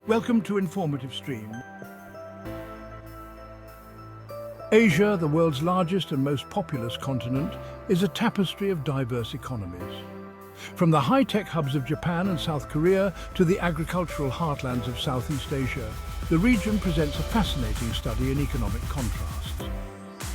Welcome to Informative Stream. Asia, the world's largest and most populous continent, is a tapestry of diverse economies. From the high-tech hubs of Japan and South Korea to the agricultural heartlands of Southeast Asia, the region presents a fascinating study in economic contrasts.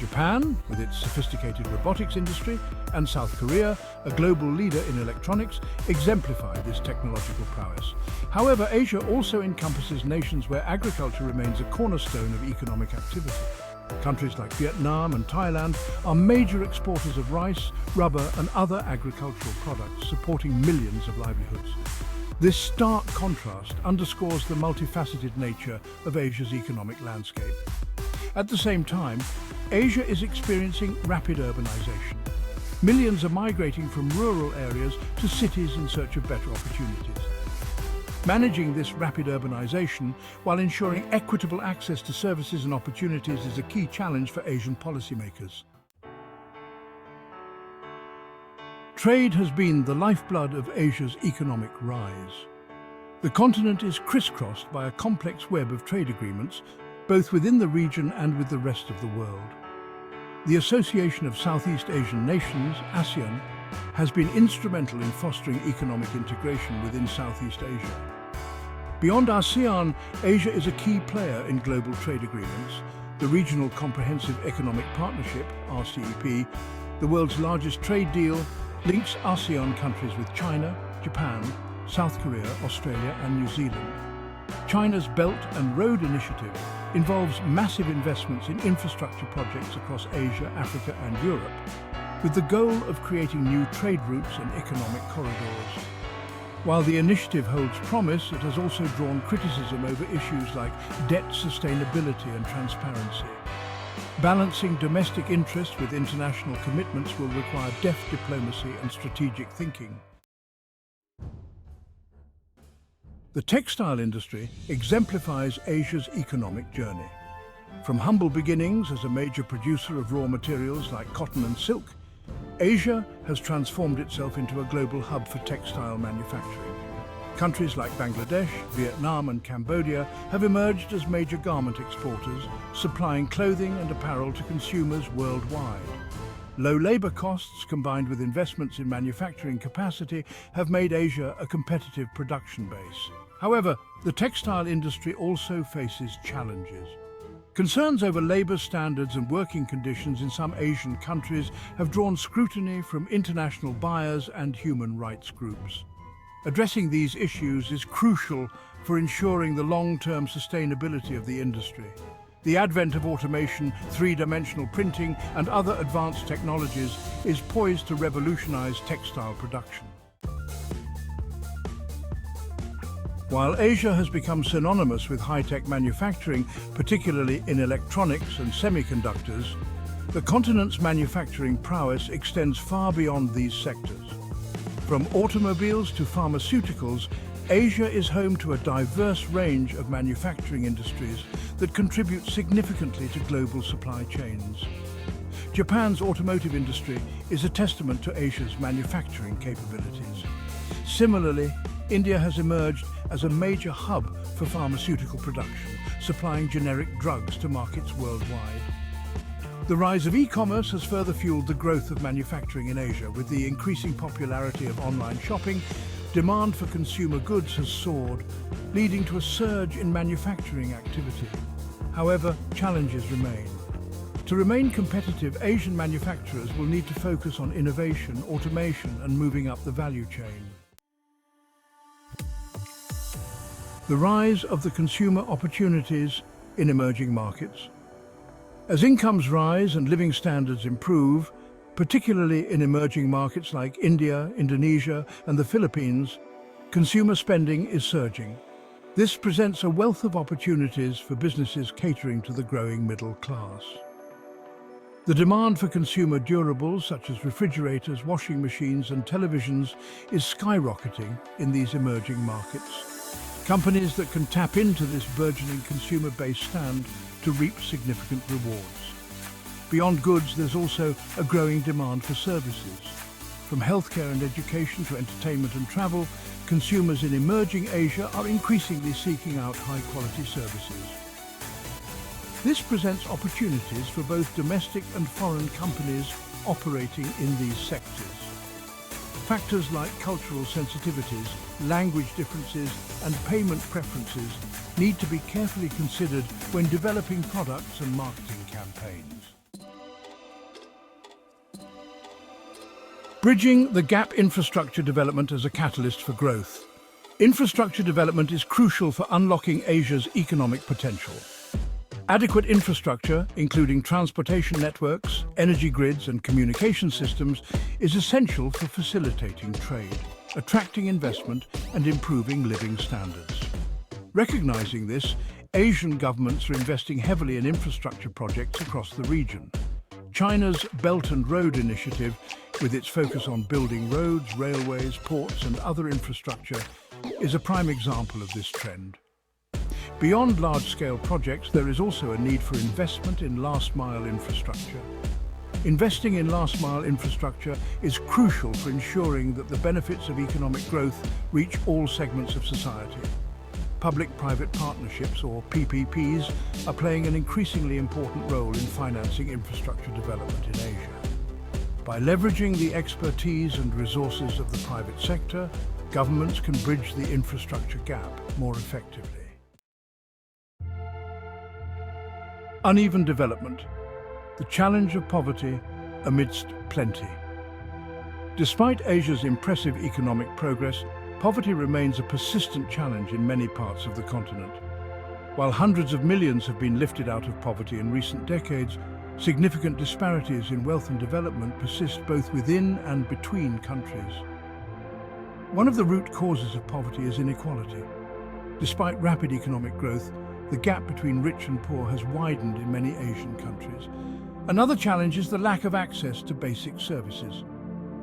Japan, with its sophisticated robotics industry, and South Korea, a global leader in electronics, exemplify this technological prowess. However, Asia also encompasses nations where agriculture remains a cornerstone of economic activity. Countries like Vietnam and Thailand are major exporters of rice, rubber and other agricultural products, supporting millions of livelihoods. This stark contrast underscores the multifaceted nature of Asia's economic landscape. At the same time, Asia is experiencing rapid urbanization. Millions are migrating from rural areas to cities in search of better opportunities. Managing this rapid urbanization while ensuring equitable access to services and opportunities is a key challenge for Asian policymakers. Trade has been the lifeblood of Asia's economic rise. The continent is crisscrossed by a complex web of trade agreements, both within the region and with the rest of the world. The Association of Southeast Asian Nations, ASEAN, has been instrumental in fostering economic integration within Southeast Asia. Beyond ASEAN, Asia is a key player in global trade agreements. The Regional Comprehensive Economic Partnership, RCEP, the world's largest trade deal, links ASEAN countries with China, Japan, South Korea, Australia and New Zealand. China's Belt and Road Initiative involves massive investments in infrastructure projects across Asia, Africa and Europe, with the goal of creating new trade routes and economic corridors. While the initiative holds promise, it has also drawn criticism over issues like debt sustainability and transparency. Balancing domestic interests with international commitments will require deft diplomacy and strategic thinking. The textile industry exemplifies Asia's economic journey. From humble beginnings as a major producer of raw materials like cotton and silk, Asia has transformed itself into a global hub for textile manufacturing. Countries like Bangladesh, Vietnam and Cambodia have emerged as major garment exporters, supplying clothing and apparel to consumers worldwide. Low labor costs combined with investments in manufacturing capacity have made Asia a competitive production base. However, the textile industry also faces challenges. Concerns over labor standards and working conditions in some Asian countries have drawn scrutiny from international buyers and human rights groups. Addressing these issues is crucial for ensuring the long-term sustainability of the industry. The advent of automation, three-dimensional printing and other advanced technologies is poised to revolutionize textile production. While Asia has become synonymous with high-tech manufacturing, particularly in electronics and semiconductors, the continent's manufacturing prowess extends far beyond these sectors. From automobiles to pharmaceuticals, Asia is home to a diverse range of manufacturing industries that contribute significantly to global supply chains. Japan's automotive industry is a testament to Asia's manufacturing capabilities. Similarly, India has emerged as a major hub for pharmaceutical production, supplying generic drugs to markets worldwide. The rise of e-commerce has further fueled the growth of manufacturing in Asia. With the increasing popularity of online shopping, demand for consumer goods has soared, leading to a surge in manufacturing activity. However, challenges remain. To remain competitive, Asian manufacturers will need to focus on innovation, automation, and moving up the value chain. The rise of the consumer opportunities in emerging markets. As incomes rise and living standards improve, particularly in emerging markets like India, Indonesia, and the Philippines, consumer spending is surging. This presents a wealth of opportunities for businesses catering to the growing middle class. The demand for consumer durables such as refrigerators, washing machines, and televisions is skyrocketing in these emerging markets. Companies that can tap into this burgeoning consumer base stand to reap significant rewards. Beyond goods, there's also a growing demand for services. From healthcare and education to entertainment and travel, consumers in emerging Asia are increasingly seeking out high-quality services. This presents opportunities for both domestic and foreign companies operating in these sectors. Factors like cultural sensitivities, language differences, and payment preferences need to be carefully considered when developing products and marketing campaigns. Bridging the gap: infrastructure development as a catalyst for growth. Infrastructure development is crucial for unlocking Asia's economic potential. Adequate infrastructure, including transportation networks, energy grids and communication systems, is essential for facilitating trade, attracting investment and improving living standards. Recognizing this, Asian governments are investing heavily in infrastructure projects across the region. China's Belt and Road Initiative, with its focus on building roads, railways, ports and other infrastructure, is a prime example of this trend. Beyond large-scale projects, there is also a need for investment in last-mile infrastructure. Investing in last-mile infrastructure is crucial for ensuring that the benefits of economic growth reach all segments of society. Public-private partnerships, or PPPs, are playing an increasingly important role in financing infrastructure development in Asia. By leveraging the expertise and resources of the private sector, governments can bridge the infrastructure gap more effectively. Uneven development, the challenge of poverty amidst plenty. Despite Asia's impressive economic progress, poverty remains a persistent challenge in many parts of the continent. While hundreds of millions have been lifted out of poverty in recent decades, significant disparities in wealth and development persist both within and between countries. One of the root causes of poverty is inequality. Despite rapid economic growth, the gap between rich and poor has widened in many Asian countries. Another challenge is the lack of access to basic services.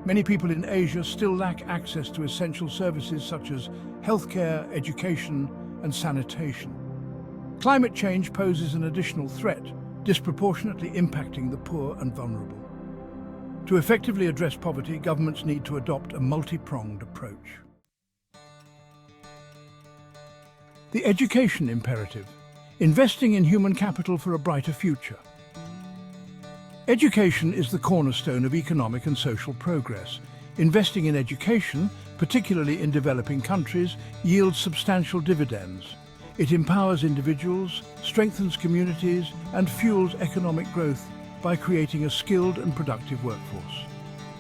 Many people in Asia still lack access to essential services such as healthcare, education, and sanitation. Climate change poses an additional threat, disproportionately impacting the poor and vulnerable. To effectively address poverty, governments need to adopt a multi-pronged approach. The education imperative, investing in human capital for a brighter future. Education is the cornerstone of economic and social progress. Investing in education, particularly in developing countries, yields substantial dividends. It empowers individuals, strengthens communities, and fuels economic growth by creating a skilled and productive workforce.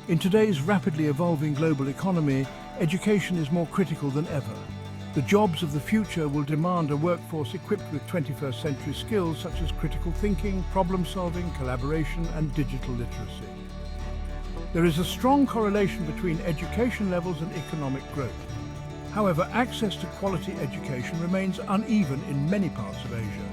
In today's rapidly evolving global economy, education is more critical than ever. The jobs of the future will demand a workforce equipped with 21st century skills such as critical thinking, problem-solving, collaboration, and digital literacy. There is a strong correlation between education levels and economic growth. However, access to quality education remains uneven in many parts of Asia.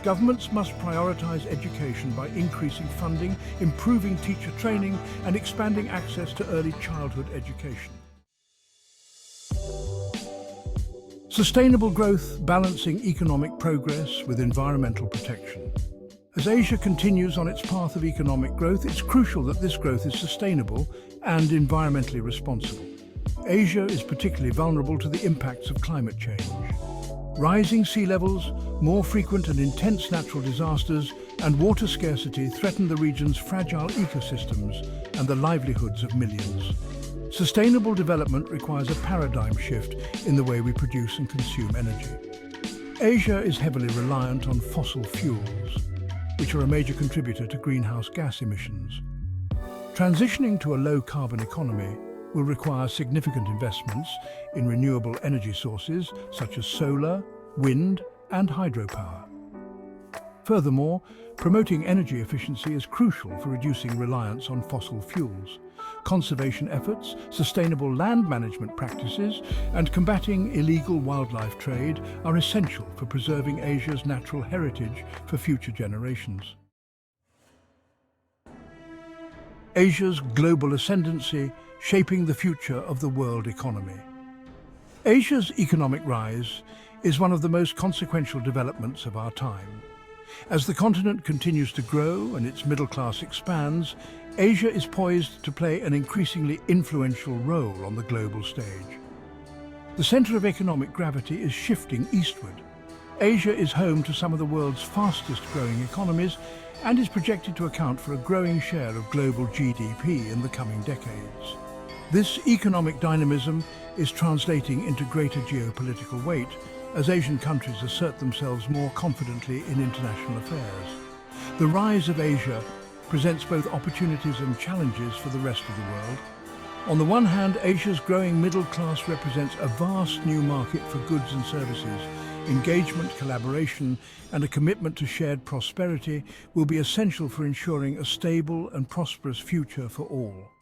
Governments must prioritize education by increasing funding, improving teacher training, and expanding access to early childhood education. Sustainable growth, balancing economic progress with environmental protection. As Asia continues on its path of economic growth, it's crucial that this growth is sustainable and environmentally responsible. Asia is particularly vulnerable to the impacts of climate change. Rising sea levels, more frequent and intense natural disasters, and water scarcity threaten the region's fragile ecosystems and the livelihoods of millions. Sustainable development requires a paradigm shift in the way we produce and consume energy. Asia is heavily reliant on fossil fuels, which are a major contributor to greenhouse gas emissions. Transitioning to a low-carbon economy will require significant investments in renewable energy sources such as solar, wind, and hydropower. Furthermore, promoting energy efficiency is crucial for reducing reliance on fossil fuels. Conservation efforts, sustainable land management practices, and combating illegal wildlife trade are essential for preserving Asia's natural heritage for future generations. Asia's global ascendancy shaping the future of the world economy. Asia's economic rise is one of the most consequential developments of our time. As the continent continues to grow and its middle class expands, Asia is poised to play an increasingly influential role on the global stage. The centre of economic gravity is shifting eastward. Asia is home to some of the world's fastest-growing economies and is projected to account for a growing share of global GDP in the coming decades. This economic dynamism is translating into greater geopolitical weight as Asian countries assert themselves more confidently in international affairs. The rise of Asia presents both opportunities and challenges for the rest of the world. On the one hand, Asia's growing middle class represents a vast new market for goods and services. Engagement, collaboration, and a commitment to shared prosperity will be essential for ensuring a stable and prosperous future for all.